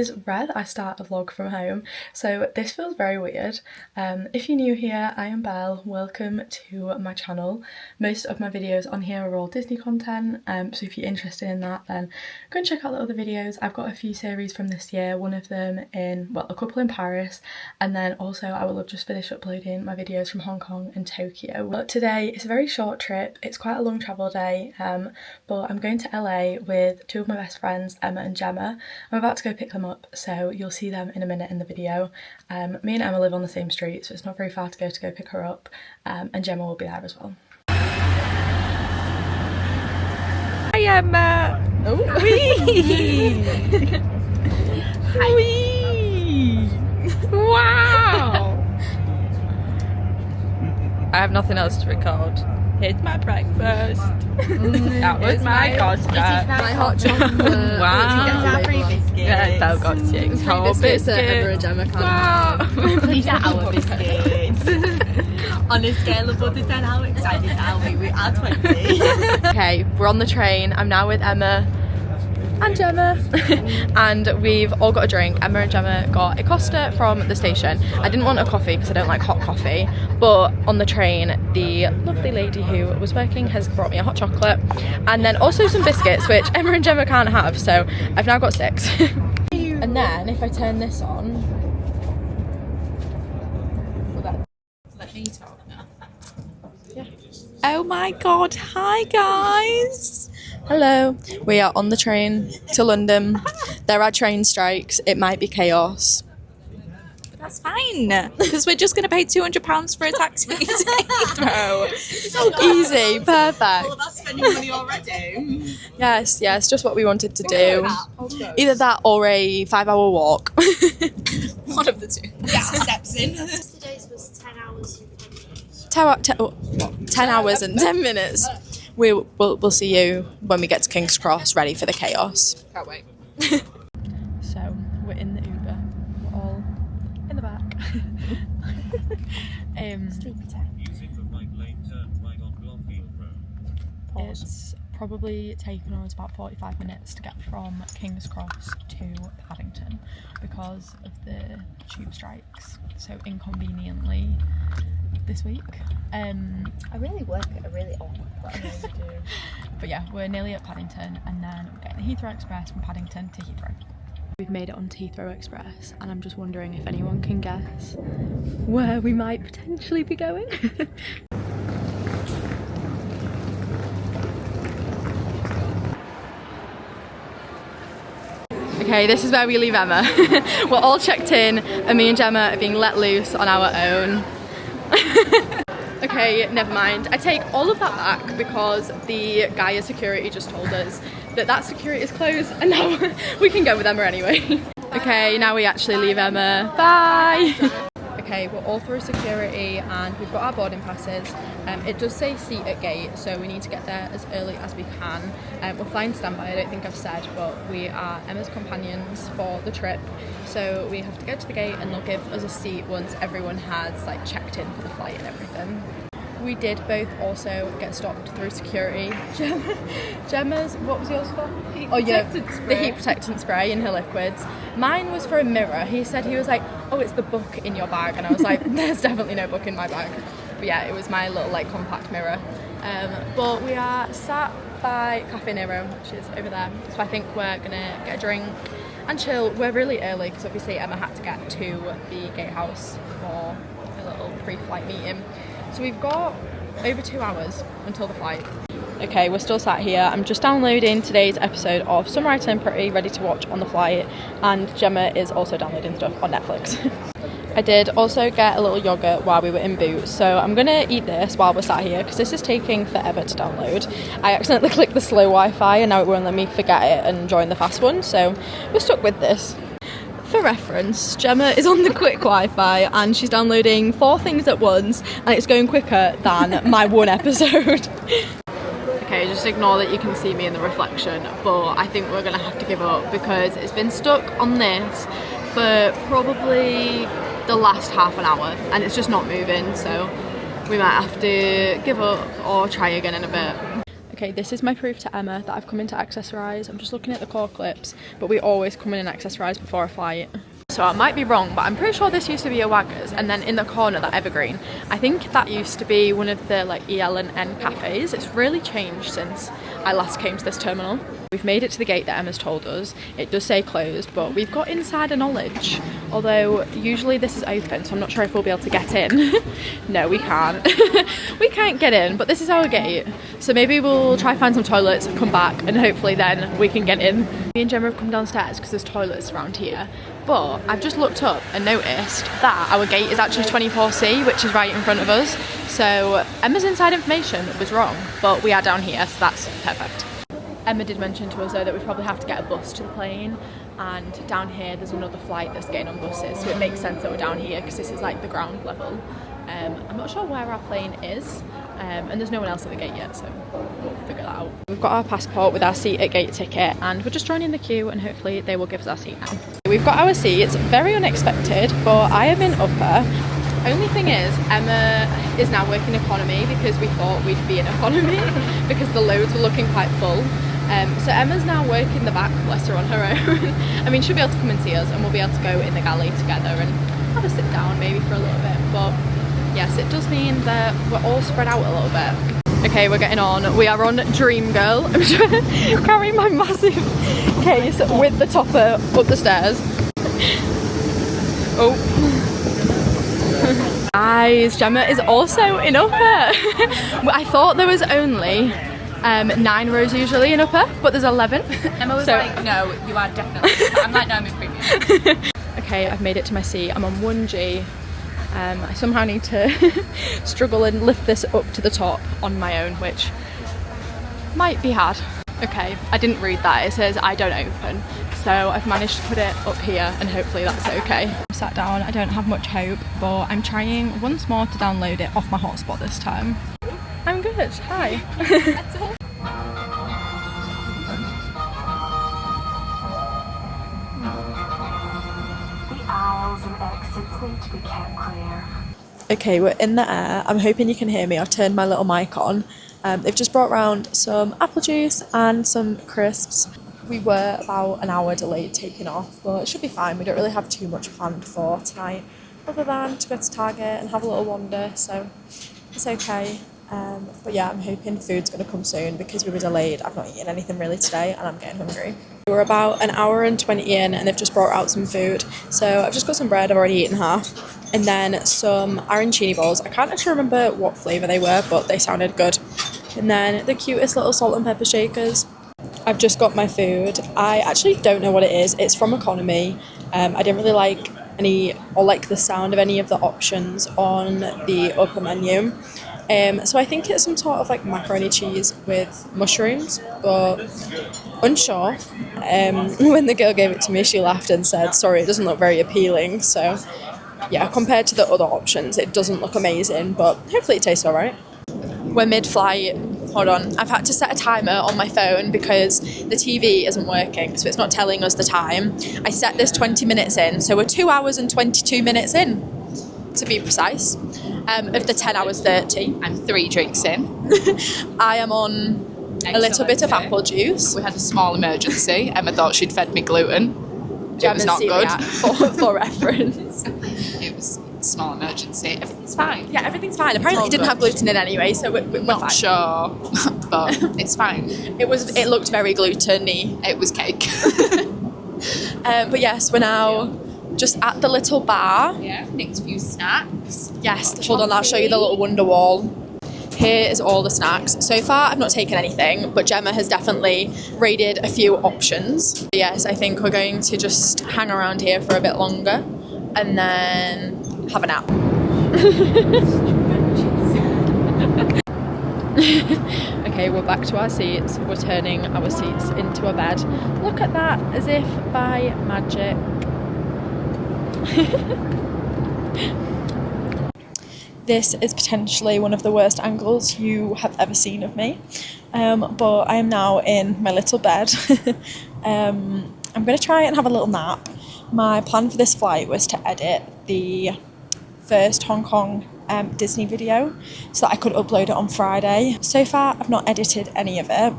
is rare that I start a vlog from home, so this feels very weird. If you're new here, I am Belle. Welcome to my channel. Most of my videos on here are all Disney content, so if you're interested in that, then go and check out the other videos. I've got a few series from this year, one of them in, well, a couple in Paris, and then also I will have just finished uploading my videos from Hong Kong and Tokyo. But today it's a very short trip. It's quite a long travel day, but I'm going to LA with two of my best friends, Emma and Jemma. I'm about to go pick them up, so you'll see them in a minute in the video. Me and Emma live on the same street, so it's not very far to go pick her up, and Jemma will be there as well. Hi Emma! Oh. Whee! Whee! Wow! I have nothing else to record. Here's my breakfast. That was my Costa. My hot chocolate. Wow. Free biscuits. Yeah, Belle got 6 whole biscuits. Emma and Jemma can't Wow. These are our biscuits. On a scale of 1 to 10, how excited are we? We are 20. Okay, we're on the train. I'm now with Emma and Jemma and we've all got a drink. Emma and Jemma got a Costa from the station. I didn't want a coffee because I don't like hot coffee, but on the train the lovely lady who was working has brought me a hot chocolate and then also some biscuits, which Emma and Jemma can't have, so I've now got 6. And then if I turn this on, Let me talk now. yeah. Oh my god, hi guys! Hello, we are on the train to London. There are train strikes, it might be chaos. That's fine, because we're just going to pay £200 for a taxi to Heathrow. Easy, perfect. All of us spending money already. Yes, just what we wanted to do. Either that or a 5-hour walk. One of the two. Yeah, steps in. Today's was 10 hours and 10 minutes. 10 hours and 10 minutes. We'll see you when we get to King's Cross, ready for the chaos. Can't wait. So we're in the Uber. We're all in the back. Sleepy time. It's probably taken us about 45 minutes to get from King's Cross to Paddington because of the tube strikes, so inconveniently this week. I really work at a really odd but I really do. But yeah, we're nearly at Paddington and then we're getting the Heathrow Express from Paddington to Heathrow. We've made it onto Heathrow Express and I'm just wondering if anyone can guess where we might potentially be going. Okay, this is where we leave Emma. We're all checked in and me and Jemma are being let loose on our own. Okay, never mind. I take all of that back because the guy at security just told us that security is closed and now we can go with Emma anyway. Okay, now we actually leave Emma. Bye! Okay, we're all through security and we've got our boarding passes. It does say seat at gate, so we need to get there as early as we can. We're flying standby, I don't think I've said, but we are Emma's companions for the trip. So we have to go to the gate and they'll give us a seat once everyone has like checked in for the flight and everything. We did both also get stopped through security. Gemma's, what was yours for? The heat protectant spray in her liquids. Mine was for a mirror. He said, he was like, oh, it's the book in your bag. And I was like, there's definitely no book in my bag. But yeah, it was my little like compact mirror. But we are sat by Cafe Nero, which is over there. So I think we're gonna get a drink and chill. We're really early because obviously Emma had to get to the gatehouse for a little pre-flight meeting. So we've got over 2 hours until the flight. Okay, we're still sat here. I'm just downloading today's episode of Summer I Turned Pretty, ready to watch on the flight, and Jemma is also downloading stuff on Netflix. I did also get a little yogurt while we were in Boots, so I'm gonna eat this while we're sat here because this is taking forever to download. I accidentally clicked the slow Wi-Fi and now it won't let me forget it and join the fast one, so we're stuck with this. For reference, Jemma is on the quick Wi-Fi and she's downloading 4 things at once and it's going quicker than my one episode. Okay, just ignore that you can see me in the reflection, but I think we're gonna have to give up because it's been stuck on this for probably the last half an hour and it's just not moving, so we might have to give up or try again in a bit. Okay, this is my proof to Emma that I've come in to accessorise. I'm just looking at the core clips, but we always come in and accessorise before a flight. So I might be wrong, but I'm pretty sure this used to be a Waggers, and then in the corner, that evergreen, I think that used to be one of the like EL and N cafes. It's really changed since I last came to this terminal. We've made it to the gate that Emma's told us. It does say closed, but we've got insider knowledge. Although usually this is open, so I'm not sure if we'll be able to get in. No, we can't. We can't get in, but this is our gate. So maybe we'll try find some toilets, come back, and hopefully then we can get in. Me and Gemma have come downstairs because there's toilets around here. But I've just looked up and noticed that our gate is actually 24C, which is right in front of us. So Emma's inside information was wrong, but we are down here, so that's perfect. Emma did mention to us though that we probably have to get a bus to the plane, and down here there's another flight that's getting on buses, so it makes sense that we're down here because this is like the ground level. I'm not sure where our plane is, and there's no one else at the gate yet, so we'll figure that out. We've got our passport with our seat at gate ticket, and we're just joining the queue, and hopefully they will give us our seat now. We've got our seats, very unexpected, but I am in upper. Only thing is, Emma is now working economy because we thought we'd be in economy because the loads were looking quite full. So Emma's now working the back, bless her, on her own. I mean, she'll be able to come and see us, and we'll be able to go in the galley together and have a sit down maybe for a little bit. But yes, it does mean that we're all spread out a little bit. Okay, we're getting on. We are on Dream Girl. I'm trying to carry my massive case with the topper up the stairs. Oh. Guys, Gemma is also in upper. I thought there was only 9 rows usually in upper, but there's 11. Emma was like, no, you are definitely. I'm like, no, I'm in premium. Okay, I've made it to my seat. I'm on 1G. I somehow need to struggle and lift this up to the top on my own, which might be hard. Okay, I didn't read that. It says I don't open. So I've managed to put it up here and hopefully that's okay. I'm sat down, I don't have much hope, but I'm trying once more to download it off my hotspot this time. I'm good, hi. The aisles and exits need to be kept clear. Okay, we're in the air. I'm hoping you can hear me. I've turned my little mic on. They've just brought round some apple juice and some crisps. We were about an hour delayed taking off, but it should be fine. We don't really have too much planned for tonight, other than to go to Target and have a little wander, so it's okay. But yeah, I'm hoping food's going to come soon because we were delayed. I've not eaten anything really today and I'm getting hungry. We're about an hour and 20 in and they've just brought out some food. So I've just got some bread, I've already eaten half, and then some arancini balls. I can't actually remember what flavour they were, but they sounded good. And then the cutest little salt and pepper shakers. I've just got my food. I actually don't know what it is. It's from economy. I didn't really like any or like the sound of any of the options on the upper menu. So I think it's some sort of like macaroni cheese with mushrooms, but unsure. When the girl gave it to me, she laughed and said, sorry, it doesn't look very appealing. So yeah, compared to the other options, it doesn't look amazing, but hopefully it tastes all right. We're mid-flight. Hold on. I've had to set a timer on my phone because the TV isn't working, so it's not telling us the time. I set this 20 minutes in, so we're 2 hours and 22 minutes in, to be precise, of the 10 hours 30. I'm 3 drinks in. I am on a little bit of apple juice. We had a small emergency. Emma thought she'd fed me gluten. It was not good. For reference. It was a small emergency. Everything's fine. Yeah, everything's fine. Apparently it didn't have gluten in anyway, so we're Not fine. sure, but it's fine. It looked very gluten-y. It was cake. But yes, we're now just at the little bar. Yeah, nicked a few snacks. Yes, hold on, I'll show you the little wonder wall. Here is all the snacks. So far, I've not taken anything, but Gemma has definitely raided a few options. Yes, I think we're going to just hang around here for a bit longer and then have a nap. Okay, we're back to our seats. We're turning our seats into a bed. Look at that, as if by magic. This is potentially one of the worst angles you have ever seen of me, but I am now in my little bed. I'm going to try and have a little nap. My plan for this flight was to edit the first Hong Kong Disney video so that I could upload it on Friday. So far I've not edited any of it.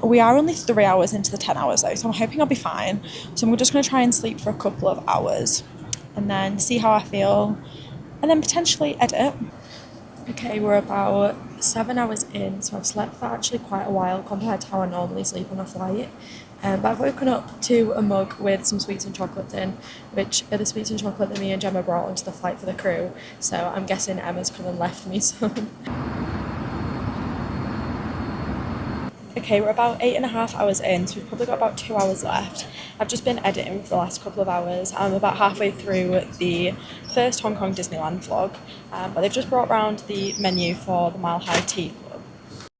We are only 3 hours into the 10 hours though, so I'm hoping I'll be fine. So I'm just going to try and sleep for a couple of hours and then see how I feel and then potentially edit. Okay, we're about 7 hours in, so I've slept for actually quite a while compared to how I normally sleep on a flight. But I've woken up to a mug with some sweets and chocolate in, which are the sweets and chocolate that me and Gemma brought onto the flight for the crew. So I'm guessing Emma's come and left me some. Okay, we're about 8.5 hours in, so we've probably got about 2 hours left. I've just been editing for the last couple of hours. I'm about halfway through the first Hong Kong Disneyland vlog, but they've just brought round the menu for the Mile High Tea Club.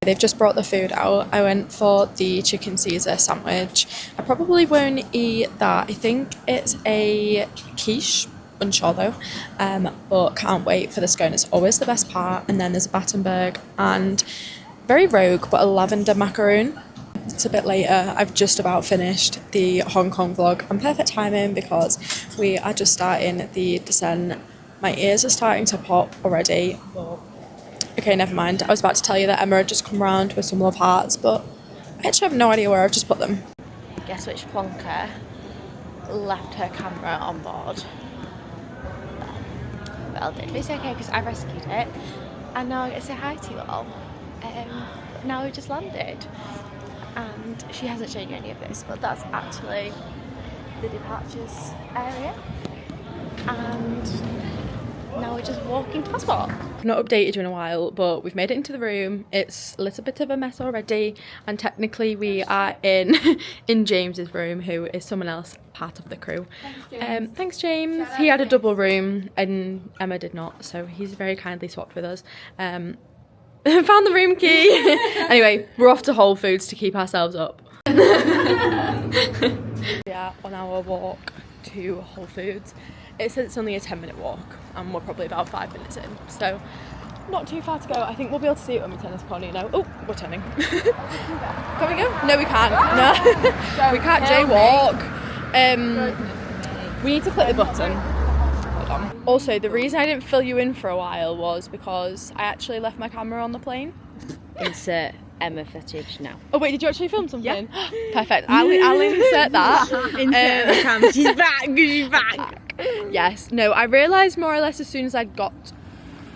They've just brought the food out. I went for the chicken Caesar sandwich. I probably won't eat that. I think it's a quiche, unsure though, but can't wait for the scone. It's always the best part. And then there's a Battenberg and very rogue, but a lavender macaroon. It's a bit later. I've just about finished the Hong Kong vlog and perfect timing because we are just starting the descent. My ears are starting to pop already, but okay, never mind. I was about to tell you that Emma had just come round with some love hearts, but I actually have no idea where I've just put them. Guess which plonker left her camera on board? Well, it's okay because I rescued it and now I get to say hi to you all. Now we just landed and she hasn't shown you any of this, but that's actually the departures area and now we're just walking passport. I've not updated you in a while, but we've made it into the room. It's a little bit of a mess already, and technically we are in James's room, who is someone else part of the crew. Thanks James. He had a double room and Emma did not, so he's very kindly swapped with us. Found the room key. Anyway, we're off to Whole Foods to keep ourselves up. We are on our walk to Whole Foods. It says it's only a 10-minute walk and we're probably about 5 minutes in, so not too far to go. I think we'll be able to see it when we turn this corner, you know. Oh, we're turning. Can we go? No, we can't. No, we can't jaywalk. We need to click the button. Hold on. Also, the reason I didn't fill you in for a while was because I actually left my camera on the plane. Insert Emma footage now. Oh wait, did you actually film something? Yeah. Perfect. I'll insert that. Insert the camera. She's back. She's back. Yes. No, I realised more or less as soon as I got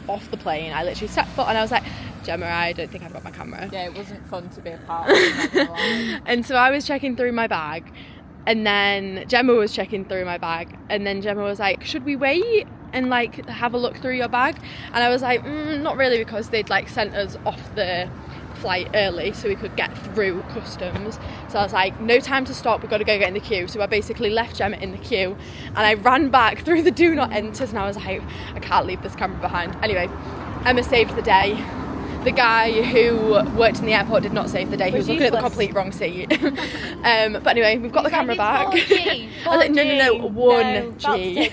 off the plane, I literally set foot and I was like, Gemma, I don't think I've got my camera. Yeah, it wasn't fun to be a part of it. And so I was checking through my bag and then Gemma was checking through my bag and then Gemma was like, should we wait and like have a look through your bag? And I was like, not really, because they'd like sent us off the flight early so we could get through customs. So I was like, no time to stop, we've got to go get in the queue. So I basically left Gemma in the queue and I ran back through the do not enters and I was like, I can't leave this camera behind. Anyway, Emma saved the day. The guy who worked in the airport did not save the day. He was looking at the complete wrong seat. But anyway, we've got the camera back. I was like, no, 1G.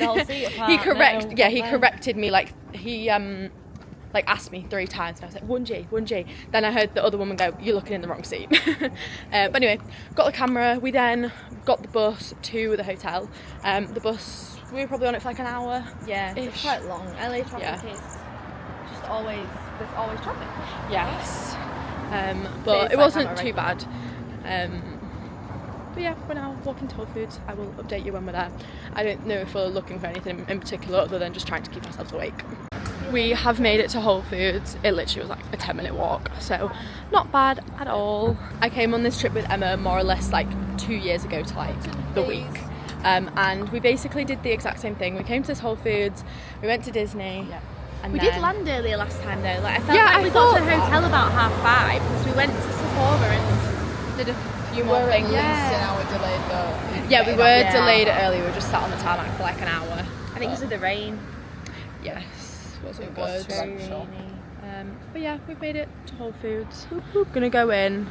He corrected me, like he like asked me 3 times and I was like 1G. Then I heard the other woman go, you're looking in the wrong seat. But anyway, got the camera. We then got the bus to the hotel. The bus, we were probably on it for like an hour. Yeah, it's quite long. LA traffic is just always, there's always traffic. Yes. But it wasn't too bad. But yeah, we're now walking to Whole Foods. I will update you when we're there. I don't know if we're looking for anything in particular other than just trying to keep ourselves awake. We have made it to Whole Foods. It literally was like a 10-minute walk, so not bad at all. I came on this trip with Emma more or less like 2 years ago to like the week. And we basically did the exact same thing. We came to this Whole Foods, we went to Disney. Yeah. And we did land earlier last time though. Like I felt like we got to the hotel about 5:30 because we went to Sephora and did a few more things. Yeah, we were delayed early. We were just sat on the tarmac for like an hour. I think because of the rain. Yes, wasn't good. But yeah, we've made it to Whole Foods. Gonna go in.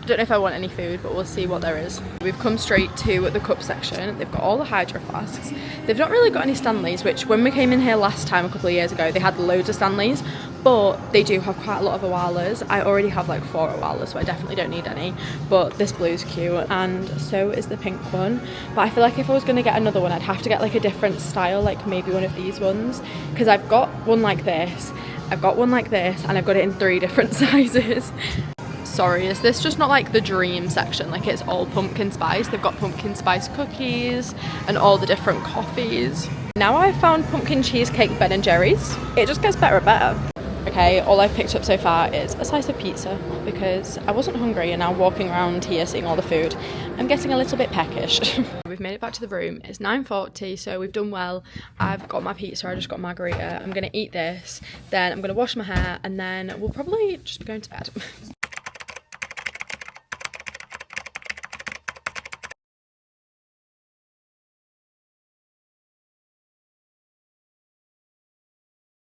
I don't know if I want any food, but we'll see what there is. We've come straight to the cup section. They've got all the hydro flasks. They've not really got any Stanleys, which when we came in here last time a couple of years ago, they had loads of Stanleys, but they do have quite a lot of awalas. I already have like 4 awalas, so I definitely don't need any, but this blue's cute and so is the pink one. But I feel like if I was going to get another one, I'd have to get like a different style, like maybe one of these ones, because I've got one like this, I've got one like this, and I've got it in 3 different sizes. Sorry, is this just not like the dream section? Like it's all pumpkin spice. They've got pumpkin spice cookies and all the different coffees. Now I've found pumpkin cheesecake Ben & Jerry's. It just gets better and better. Okay, all I've picked up so far is a slice of pizza because I wasn't hungry, and now walking around here seeing all the food, I'm getting a little bit peckish. We've made it back to the room. It's 9:40, so we've done well. I've got my pizza, I just got margarita. I'm gonna eat this, then I'm gonna wash my hair, and then we'll probably just be going to bed.